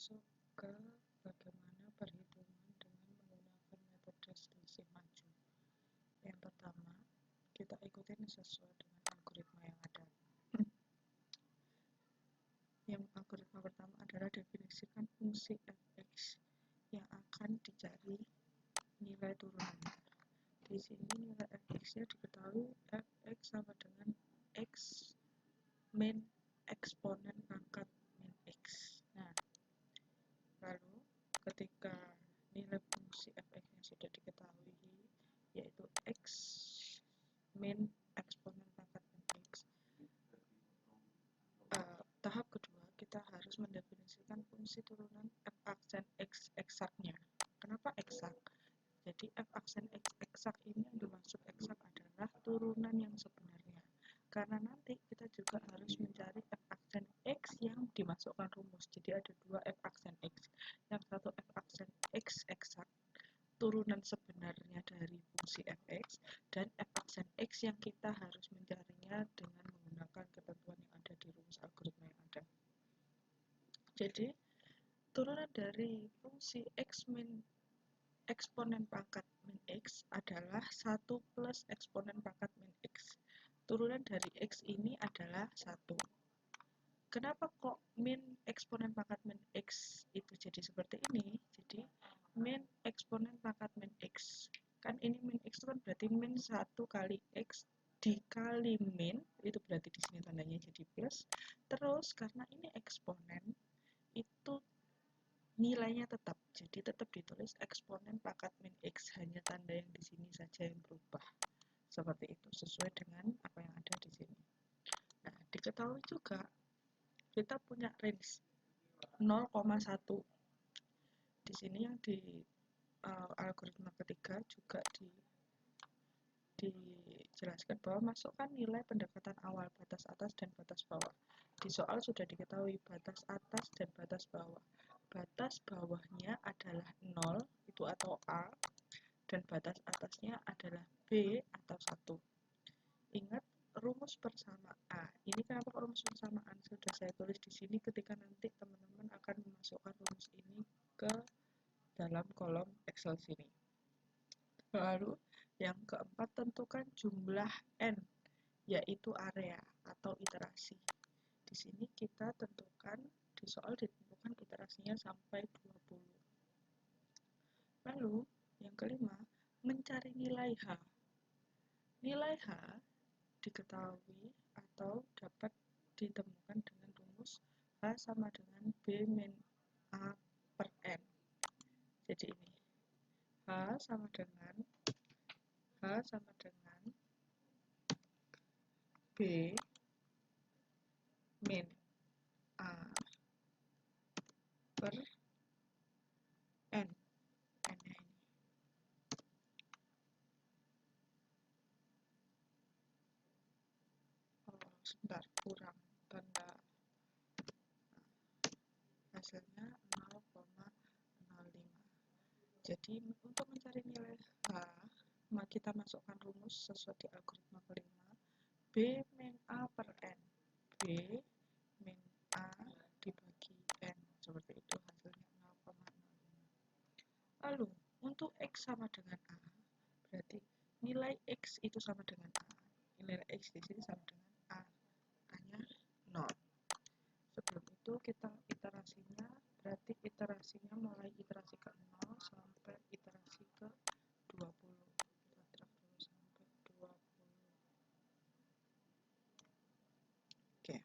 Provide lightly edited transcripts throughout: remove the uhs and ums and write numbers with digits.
masuk ke bagaimana perhitungan dengan menggunakan metode selisih maju. Yang pertama, kita ikutin sesuai dengan algoritma yang ada. Yang algoritma pertama adalah definisikan fungsi fx yang akan dicari nilai turunannya. Di sini nilai fx-nya diketahui fx sama dengan x min eksponen pangkat min x. Nah, lalu ketika nilai fungsi fx yang sudah diketahui yaitu x min eksponen pangkat min x, tahap kedua kita harus mendefinisikan fungsi turunan f aksen x eksaknya. Kenapa eksak? Jadi f aksen x eksak ini yang dimaksud eksak adalah turunan yang sebenarnya. Karena nanti kita juga harus mencari f aksen x yang dimasukkan rumus. Jadi ada dua f aksen x. Yang satu f aksen x eksak, turunan sebenarnya dari fungsi fx, dan f aksen x yang kita harus mencarinya dengan menggunakan ketentuan yang ada di rumus algoritma yang ada. Jadi turunan dari fungsi x min eksponen pangkat min x adalah 1 plus eksponen pangkat min x. Turunan dari x ini adalah 1. Kenapa kok min eksponen pangkat min x itu jadi seperti ini? Jadi min eksponen pangkat min x. Kan ini min x itu kan berarti min 1 kali x dikali min, itu berarti di sini tandanya jadi plus. Terus karena ini eksponen, itu nilainya tetap, jadi tetap ditulis eksponen pangkat min x, hanya tanda yang di sini saja yang berubah. Seperti itu, sesuai dengan apa yang ada di sini. Nah, diketahui juga kita punya range 0,1. Di sini yang di algoritma ketiga juga dijelaskan bahwa masukkan nilai pendekatan awal, batas atas dan batas bawah. Di soal sudah diketahui batas atas dan batas bawah. Batas bawahnya adalah 0 itu atau A, dan batas atasnya adalah B atau 1. Ingat rumus persamaan. Ini kenapa rumus persamaan sudah saya tulis di sini ketika nanti teman-teman akan memasukkan rumus ini ke dalam kolom Excel sini. Lalu yang keempat, tentukan jumlah n, yaitu area atau iterasi. Di sini kita tentukan, di soal ditentukan iterasinya sampai 20. Lalu yang kelima, mencari nilai H. Nilai H diketahui atau dapat ditemukan dengan rumus H sama dengan B min A per N. Jadi ini H sama dengan B min A per N. N-nya ini. Sebentar, kurang tanda. Hasilnya 0,05. Jadi untuk mencari nilai H, kita masukkan rumus sesuai di algoritma kelima, B min A per N. B min A dibagi N, seperti itu, hasilnya 0,05. Lalu untuk X sama dengan A, berarti nilai X itu sama dengan A. Nilai X di sini sama dengan A, hanya 0. Sebelum itu kita iterasinya, berarti iterasinya mulai iterasi ke 0 sampai iterasi ke 20. Kita drag dulu sampai 20. Oke.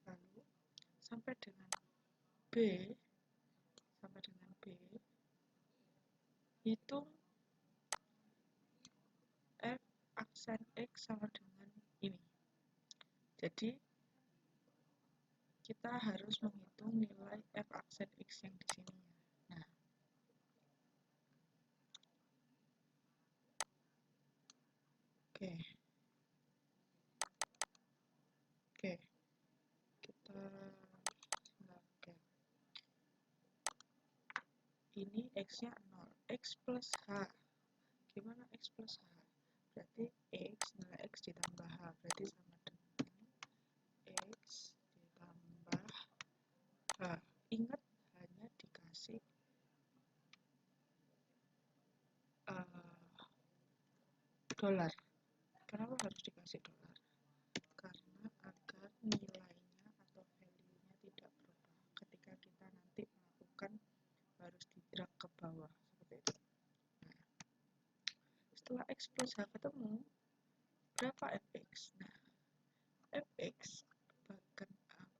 Lalu sampai dengan B, hitung F aksen X sama dengan ini. Jadi kita harus menghitung nilai F aksen X yang di sini. Nah, oke. Kita oke. Ini X-nya 0. X plus H. Gimana X plus H? Berarti X, nilai X ditambah H. Berarti sama dengan X ditambah H. ingat hanya dikasih dolar. Kenapa harus dikasih dolar? Karena agar nilainya atau value-nya tidak berubah ketika kita nanti melakukan, harus di-drag ke bawah seperti itu. Nah, setelah x plus h ketemu, berapa fx? Nah, fx bahkan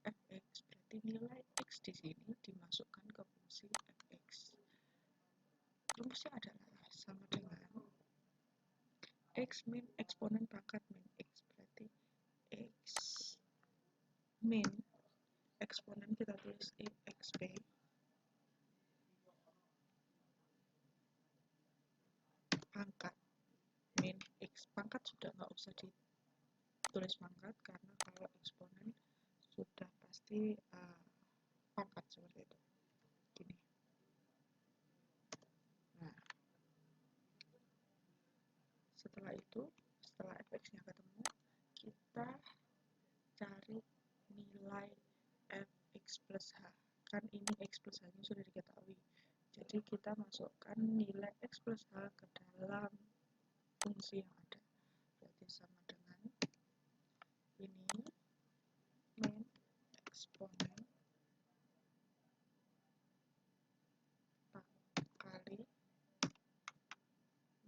fx berarti nilai x di sini dimasukkan ke fungsi fx. Rumusnya adalah sama dengan x min eksponen pangkat min x, berarti x min eksponen kita tulis xp pangkat min x. Pangkat sudah nggak usah ditulis pangkat karena kalau eksponen sudah pasti pangkat seperti itu. Gini. Nah, setelah itu, setelah fx-nya ketemu, kita cari nilai fx plus h. Kan ini x plus h-nya sudah diketahui. Jadi kita masukkan nilai x plus h ke dalam fungsi yang ada. Berarti sama dengan ini min eksponen kali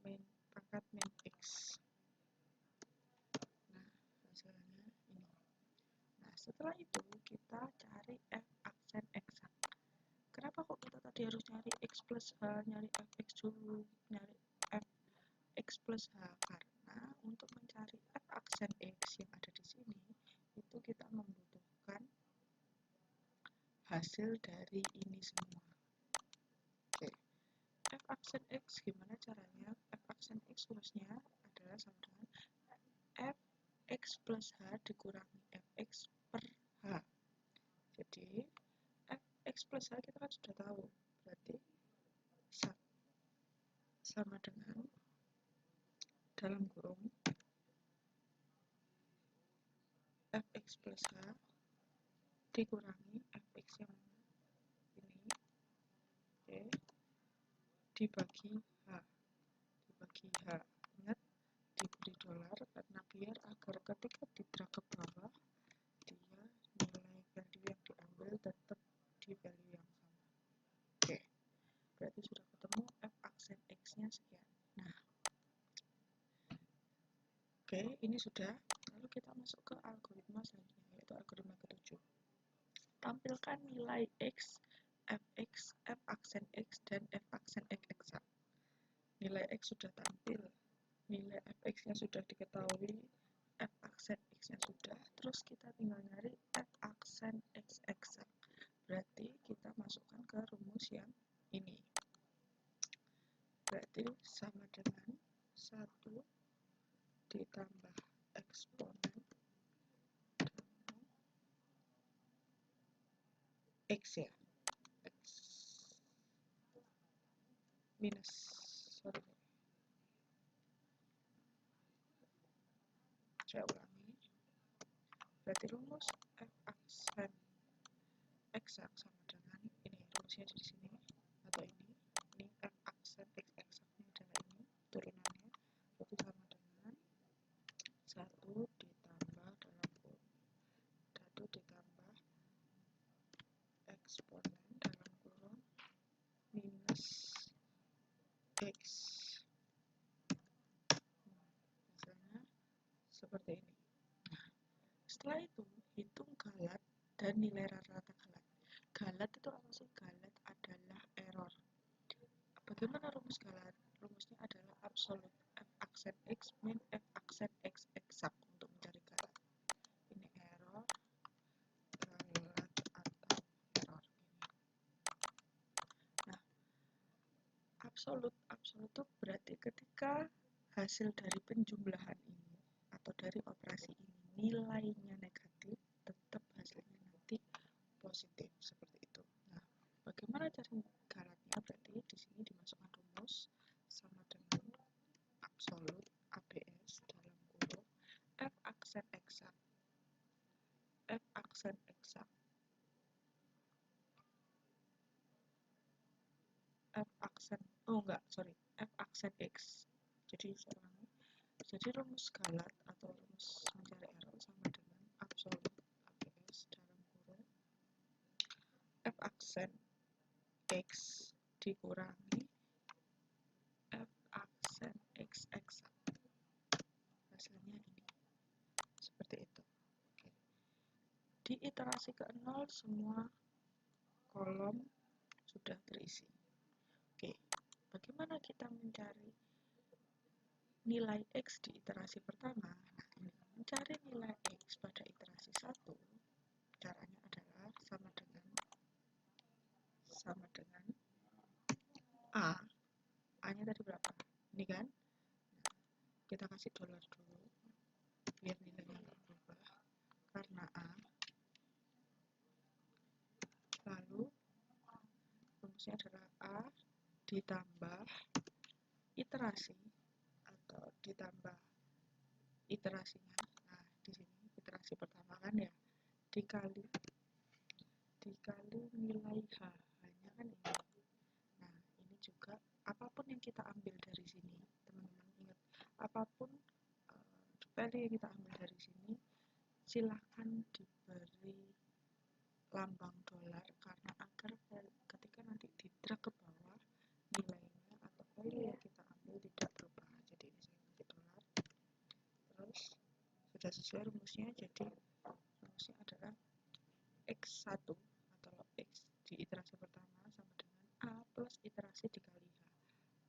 min pangkat min x. Nah, hasilnya ini. Nah, setelah itu kita cari f aksen eksak. Kenapa kok kita tadi harus nyari x plus h, nyari fx dulu, nyari fx plus h? Karena untuk mencari f aksen x yang ada di sini, itu kita membutuhkan hasil dari ini semua. Oke, f aksen x gimana caranya? F aksen x rumusnya adalah sama dengan fx plus h dikurangi fx per h. Jadi fx plus h kita kan sudah tahu, berarti sama dengan dalam kurung fx plus h dikurangi fx yang ini, oke, dibagi h. Ingat, diberi dolar karena biar agar ketika di-drag ke bawah, dia nilai value yang diambil tetap di value yang sama. Oke, berarti sudah ketemu f aksen x-nya sekian. Nah, oke, ini sudah. Lalu kita masuk ke algoritma selanjutnya, yaitu algoritma ke-7. Tampilkan nilai x, fx, f aksen x, dan f aksen x eksak. Nilai x sudah tampil, nilai fx-nya sudah diketahui, f aksen x-nya sudah. Terus kita tinggal nyari f aksen x eksak. Berarti kita masukkan ke rumus yang ini. Berarti sama dengan 1 ditambah eksponen x ya, x minus, sorry, saya ulangi. Berarti rumus f aksen eksak sama dengan ini, rumusnya di sini atau ini f aksen x eksaknya adalah ini turunannya, berarti sama dengan 1 ditambah dalam kurung 1 ditambah eksponen dalam kurung minus x. Hasilnya seperti ini. Nah, setelah itu hitung galat dan nilai rata-rata galat. Galat itu apa sih? Galat adalah error. Bagaimana rumus galat? Rumusnya adalah absolut f aksen x min f aksen x eksak untuk mencari galat. Ini error, galat atau error ini. Nah, absolut itu berarti ketika hasil dari penjumlahan ini atau dari operasi ini nilainya negatif, tetap hasilnya nanti positif seperti itu. Nah, bagaimana cari galatnya? Berarti di sini dimasukkan rumus sama dengan absolut ABS dalam kurung f aksen eksak aksen f aksen x. Jadi rumus galat atau rumus mencari error sama dengan absolut ABS dalam kurung f aksen x dikurangi f aksen x eksak. Hasilnya ini seperti itu. Oke. Di iterasi ke-0 semua kolom sudah terisi. Oke, bagaimana kita mencari nilai X di iterasi pertama? Nah, ini mencari nilai X pada iterasi 1, caranya adalah sama dengan A. A-nya tadi berapa? Ini kan? Nah, kita kasih dolar dulu, biar nilainya nggak berubah, karena A. Lalu, rumusnya adalah A ditambah iterasi atau ditambah iterasinya. Nah, di sini iterasi pertama kan ya, dikali nilai H, hanya kan ini. Nah, ini juga apapun yang kita ambil dari sini, teman-teman ingat, apapun value yang kita ambil dari sini, silahkan diberi lambang dolar, karena agar ketika nanti di drag ke bawah, nilainya atau value yang kita ambil tidak berubah. Jadi ini saya kasih dolar, terus sudah sesuai rumusnya. Jadi rumusnya adalah x1 atau x di iterasi pertama sama dengan A plus iterasi dikali H.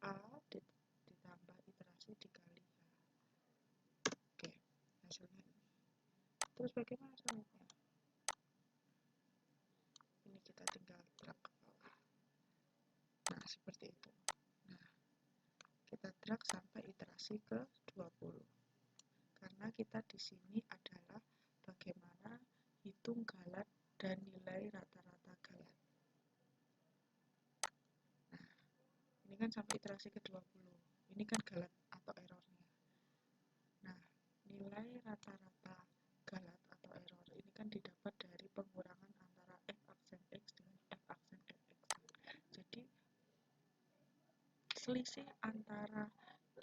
A ditambah iterasi dikali H. Oke, hasilnya ini. Terus bagaimana selanjutnya? Ini kita tinggal drag ke bawah. Nah, seperti itu. Nah, kita drag sampai iterasi ke 20. Karena kita di sini adalah bagaimana hitung galat dan nilai rata-rata galat. Nah, ini kan sampai iterasi ke 20. Ini kan galat atau errornya. Nah, nilai rata-rata galat atau error ini kan didapat dari pengurangan antara f aksen x dengan f aksen x. Jadi, selisih antara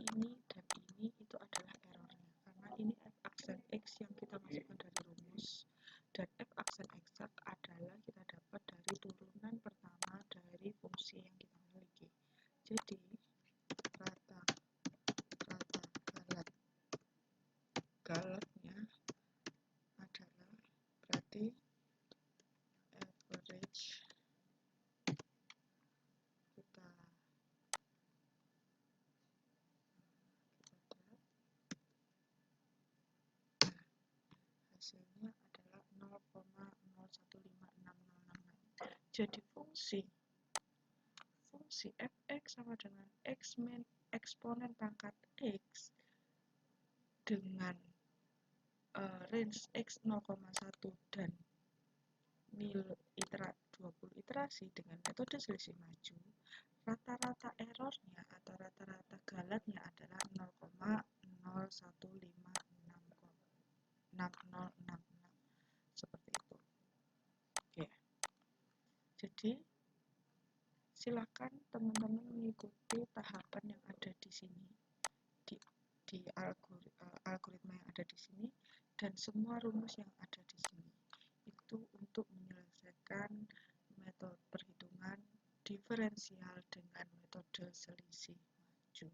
ini dan ini itu adalah errornya. Karena ini f aksen x yang kita masukkan dari rumus, dan f aksen eksak adalah kita dapat dari turunan pertama dari fungsi yang kita miliki. Jadi, rata galatnya adalah berarti average kita hasilnya adalah 0,015666. Jadi fungsi fx sama dengan eksponen pangkat x dengan range x 0,1 dan nilai 20 iterasi dengan metode selisih maju, rata-rata errornya atau rata-rata galatnya adalah 0,01566066 seperti itu. Oke. Jadi silakan teman-teman mengikuti tahapan yang ada di sini, di algoritma yang ada di sini, dan semua rumus yang ada di sini itu untuk menyelesaikan metode perhitungan diferensial dengan metode selisih maju.